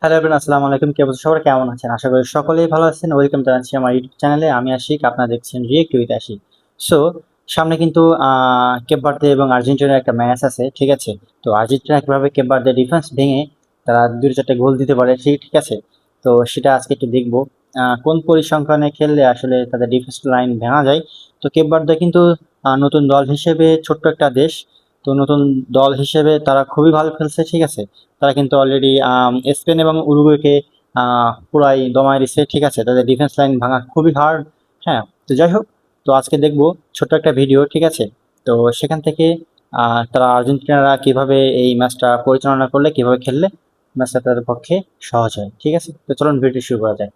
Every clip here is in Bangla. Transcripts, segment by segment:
হ্যালো এভরিওয়ান, আসসালামু আলাইকুম। কি অবস্থা সবার, কেমন আছেন? আশা করি সকলেই ভালো আছেন। ওয়েলকাম জানাচ্ছি আমার ইউটিউব চ্যানেলে। আমি আশিক, আপনারা দেখছেন রিয়েক্ট উইথ আশিক। সো সামনে কিন্তু কেপ ভার্দে এবং আর্জেন্টিনার একটা ম্যাচ আছে, ঠিক আছে? তো আর্জেন্টিনা কিভাবে কেপ ভার্দের ডিফেন্স ভেঙে তারা ২-৪টা গোল দিতে পারে, ঠিক আছে? তো সেটা আজকে একটু দেখবো। কোন পরিসংখ্যানে খেললে আসলে তাদের ডিফেন্স লাইন ভাঙা যায়। তো কেপ ভার্দে কিন্তু নতুন দল হিসেবে ছোট্ট একটা দেশ। তো নতুন দল হিসেবে তারা খুবই ভালো খেলছে, ঠিক আছে? তারা কিন্তু অলরেডি স্পেন এবং উরুগুয়েকে পুরাই দমায় দিচ্ছে, ঠিক আছে? তাদের ডিফেন্স লাইন ভাঙা খুবই হার্ড। হ্যাঁ, তো যাই হোক, তো আজকে দেখবো ছোট্ট একটা ভিডিও, ঠিক আছে? তো সেখান থেকে তারা আর্জেন্টিনারা কিভাবে এই ম্যাচটা পরিচালনা করলে, কিভাবে খেললে ম্যাচটা তাদের পক্ষে সহজ হয়, ঠিক আছে? তো চলুন ভিডিও শুরু করা যায়।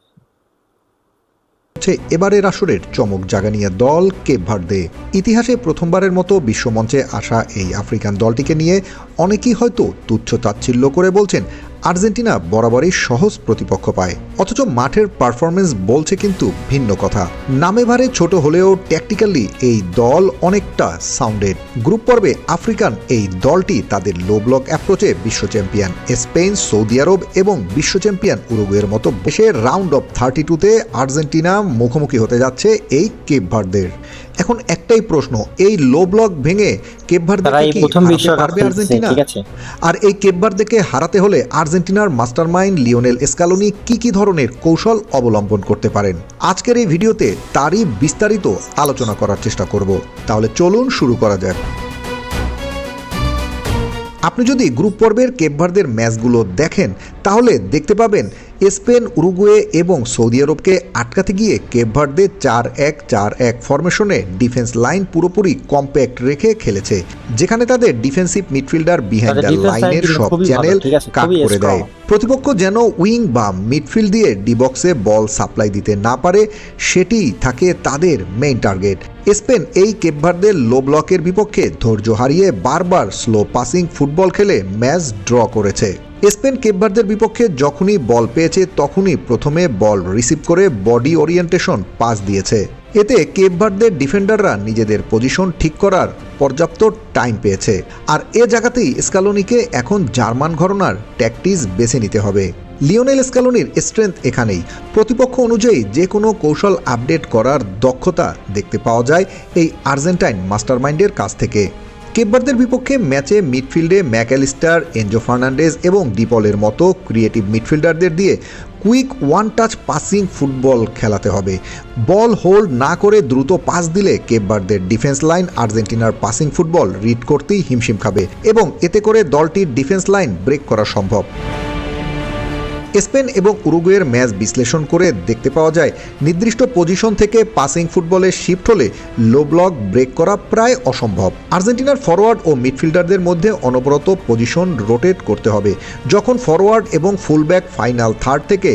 এবারের আসরের চমক জাগানিয়া দল কেপ ভার্দে। ইতিহাসে প্রথমবারের মতো বিশ্বমঞ্চে আসা এই আফ্রিকান দলটিকে নিয়ে অনেকেই হয়তো তুচ্ছ তাচ্ছিল্য করে বলছেন আর্জেন্টিনা বরাবরই সহজ প্রতিপক্ষ পায়, অথচ মাঠের পারফরমেন্স বলছে কিন্তু ভিন্ন কথা। নামে ভারে ছোট হলেও ট্যাকটিক্যালি এই দল অনেকটা সাউন্ডেড। গ্রুপ পর্বে আফ্রিকান এই দলটি তাদের লো ব্লক অ্যাপ্রোচে বিশ্ব চ্যাম্পিয়ন স্পেন, সৌদি আরব এবং বিশ্ব চ্যাম্পিয়ন উরুগুয়ের মতো দেশের রাউন্ড অফ 32-তে আর্জেন্টিনা মুখোমুখি হতে যাচ্ছে এই কেপ ভার্দের। এখন একটাই প্রশ্ন, এই লো ব্লক ভেঙে কেপ ভার্দেকে কি হারাতে পারবে আর্জেন্টিনা? আর এই কেপ ভার্দেকে হারাতে হলে আর্জেন্টিনার মাস্টারমাইন্ড লিওনেল স্কালোনি কি ধরনের কৌশল অবলম্বন করতে পারেন, আজকের এই ভিডিওতে তারই বিস্তারিত আলোচনা করার চেষ্টা করব। তাহলে চলুন শুরু করা যাক। আপনি যদি গ্রুপ পর্বের কেপ ভার্দের ম্যাচগুলো দেখেন তাহলে দেখতে পাবেন স্পেন, উরুগুয়ে এবং সৌদি আরবকে আটকাতে গিয়ে কেপ ভার্দে 4-1-4-1 ফরমেশনে ডিফেন্স লাইন পুরোপুরি কম্প্যাক্ট রেখে খেলেছে, যেখানে তাদের ডিফেন্সিভ মিডফিল্ডার বিহাইন্ড দ্য লাইনের সব চ্যানেল কাট করে দেয়। প্রতিপক্ষ যেন উইং বা মিডফিল্ড দিয়ে ডিবক্সে বল সাপ্লাই দিতে না পারে, সেটিই থাকে তাদের মেইন টার্গেট। স্পেন এই কেপ ভার্দের লো ব্লকের বিপক্ষে ধৈর্য হারিয়ে বারবার স্লো পাসিং ফুটবল খেলে ম্যাচ ড্র করেছে। স্পেন কেপ ভার্দের বিপক্ষে যখনই বল পেয়েছে তখনই প্রথমে বল রিসিভ করে বডি ওরিয়েন্টেশন পাস দিয়েছে। এতে কেপ ভার্দের ডিফেন্ডাররা নিজেদের পজিশন ঠিক করার পর্যাপ্ত টাইম পেয়েছে। আর এ জায়গাতেই স্কালোনিকে এখন জার্মান ঘরানার ট্যাকটিক্স বেছে নিতে হবে। লিওনেল স্কালোনির স্ট্রেংথ এখানেই। প্রতিপক্ষ অনুযায়ী যে কোনো কৌশল আপডেট করার দক্ষতা দেখতে পাওয়া যায় এই আর্জেন্টাইন মাস্টারমাইন্ডের কাছ থেকে। কেপ ভার্দের বিপক্ষে ম্যাচে মিডফিল্ডে ম্যাকঅ্যালিস্টার, এনজো ফার্নান্ডেজ এবং ডিপলের মতো ক্রিয়েটিভ মিডফিল্ডারদের দিয়ে quick one touch passing football খেলাতে হবে। বল হোল্ড না করে দ্রুত পাস দিলে কেপ ভার্দের ডিফেন্স লাইন আর্জেন্টিনার পাসিং ফুটবল রিড করতেই হিমশিম খাবে এবং এতে করে দলটির ডিফেন্স লাইন ব্রেক করা সম্ভব। স্পেন এবং উরুগুয়ের ম্যাচ বিশ্লেষণ করে দেখতে পাওয়া যায় নির্দিষ্ট পজিশন থেকে পাসিং ফুটবলে শিফট হলে লো ব্লক ব্রেক করা প্রায় অসম্ভব। আর্জেন্টিনার ফরওয়ার্ড ও মিডফিল্ডারদের মধ্যে অনবরত পজিশন রোটেট করতে হবে। যখন ফরওয়ার্ড এবং ফুলব্যাক ফাইনাল থার্ড থেকে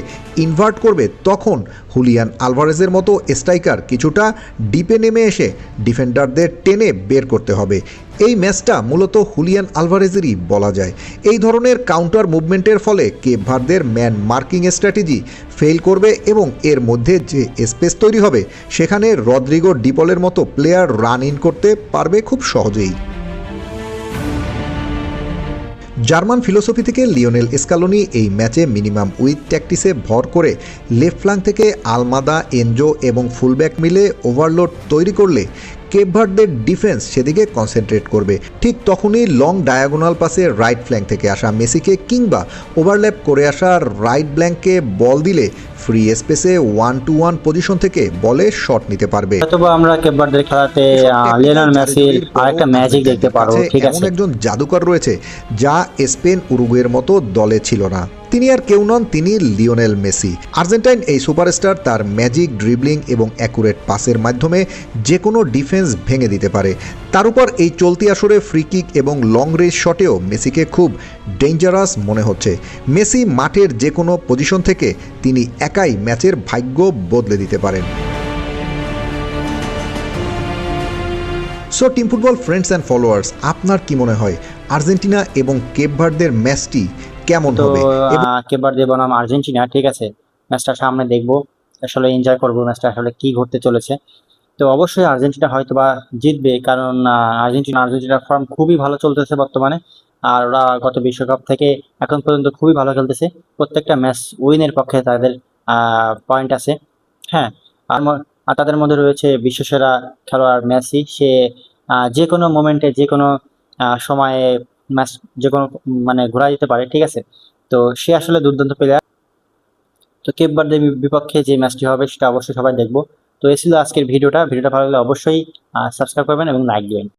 ইনভার্ট করবে তখন হুলিয়ান আলভারেজের মতো স্ট্রাইকার কিছুটা ডিপে নেমে এসে ডিফেন্ডারদের টেনে বের করতে হবে। এই ম্যাচটা মূলত হুলিয়ান আলভারেজেরই বলা যায়। এই ধরনের কাউন্টার মুভমেন্টের ফলে কেপ ভার্দের ম্যান মার্কিং স্ট্র্যাটেজি ফেল করবে এবং এর মধ্যে যে স্পেস তৈরি হবে সেখানে রদ্রিগো ডিপলের মতো প্লেয়ার রান ইন করতে পারবে খুব সহজেই। জার্মান ফিলোসফি থেকে লিওনেল স্কালোনি এই ম্যাচে মিনিমাম উইথ ট্যাকটিসে ভর করে লেফট ফ্ল্যাঙ্ক থেকে আলমাদা, এনজো এবং ফুলব্যাক মিলে ওভারলোড তৈরি করলে কেপ ভার্দের ডিফেন্স সেদিকে কনসেন্ট্রেট করবে। ঠিক তখনই লং ডায়াগোনাল পাসে রাইট ফ্ল্যাঙ্ক থেকে আসা মেসিকে কিংবা ওভারল্যাপ করে আসা রাইট ব্ল্যাঙ্কে বল দিলে ফ্রি স্পেসে 1-1 পজিশন থেকে বলে শট নিতে পারবে। অথবা আমরা কেপ ভার্দের খেলাতে লিওনেল মেসির আরেকটা ম্যাজিক দেখতে পারবো, ঠিক আছে? এমন একজন জাদুকর রয়েছে যা স্পেন, উরুগুয়ের মতো দলে ছিল না। তিনি আর কেউ নন, তিনি লিওনেল মেসি। আর্জেন্টাইন এই সুপারস্টার তার ম্যাজিক, ড্রিবলিং এবং অ্যাকুরেট পাসের মাধ্যমে যে কোনো ডিফেন্স ভেঙে দিতে পারে। তার উপর এই চলতি আসরে ফ্রি কিক এবং লং রেঞ্জ শটেও মেসিকে খুব ডেঞ্জারাস মনে হচ্ছে। মেসি মাঠের যে কোনো পজিশন থেকে তিনি একাই ম্যাচের ভাগ্য বদলে দিতে পারেন। So team football friends and followers, আপনার কি মনে হয় আর্জেন্টিনা এবং কেপ ভার্দের ম্যাচটি কেমন হবে? কেপ ভার্দে বনাম আর্জেন্টিনা, ঠিক আছে? ম্যাচটা সামনে দেখবো, আসলে এনজয় করবো ম্যাচটা আসলে কি ঘটতে চলেছে। তো অবশ্যই আর্জেন্টিনা হয়তোবা জিতবে, কারণ আর্জেন্টিনার ফর্ম খুবই ভালো চলতেছে বর্তমানে। আর ওরা গত বিশ্বকাপ থেকে এখন পর্যন্ত খুবই ভালো খেলতেছে। প্রত্যেকটা ম্যাচ উইনের পক্ষে তাদের পয়েন্ট আছে। হ্যাঁ, আর তাদের মধ্যে রয়েছে বিশ্বসেরা খেলোয়াড় মেসি। সে যে কোনো মোমেন্টে যে কোনো সময়ে ম্যাচ যে কোনো মানে ঘোরা দিতে পারে, ঠিক আছে? তো সে আসলে দুর্দান্ত প্লেয়ার। তো কেপ ভার্দের বিপক্ষে যে ম্যাচটি হবে সেটা অবশ্যই সবাই দেখবো। তো এই ছিল আজকের ভিডিওটা ভালো লাগলে অবশ্যই সাবস্ক্রাইব করবেন এবং লাইক দিবেন।